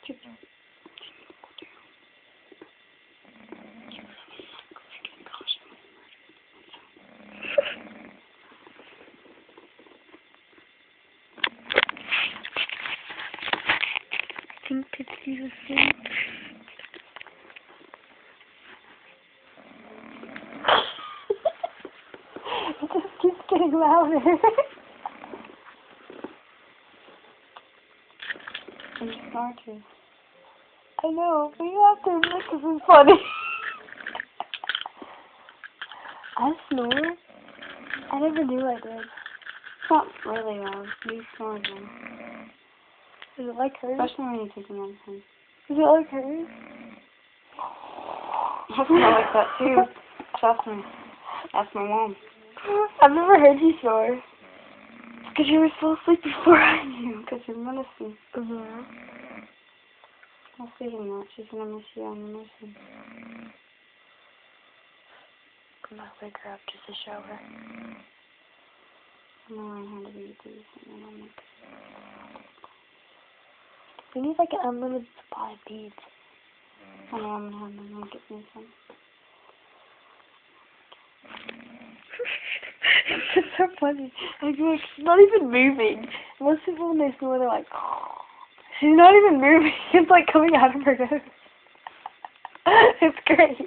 I think Tipsy's asleep. It just keeps getting louder. I'm snore too. I know, but you have to admit this is funny. I snore? I never knew I did. It's not really loud. You snore again. Is it like hers? Especially when you take them out of time. Is it like hers? I snore like that too. Trust me. That's my mom. I've never heard you snore. Because you were so asleep before I knew. Because you're menacing. I'll feed him that. She's going to miss you on the nursing. I'm going to wake her up just to show her. I'm going to learn how to read these and then I'll make it. We need like an unlimited supply of beads. I know I'm going to have my mom get me some. It's so funny. Like, she's not even moving. Most people when they snore, they're like, oh. She's not even moving. It's like coming out of her nose. It's great.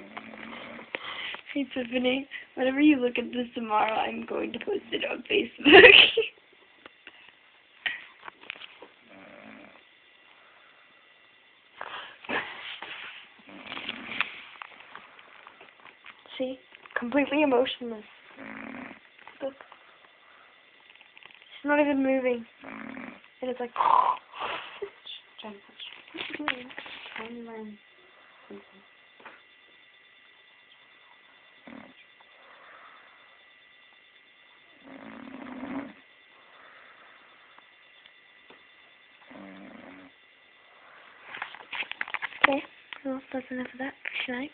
Hey Tiffany, whenever you look at this tomorrow, I'm going to post it on Facebook. See? Completely emotionless. Look. She's not even moving. And it's like, Trying to learn something. okay. Well, that's enough of that for tonight.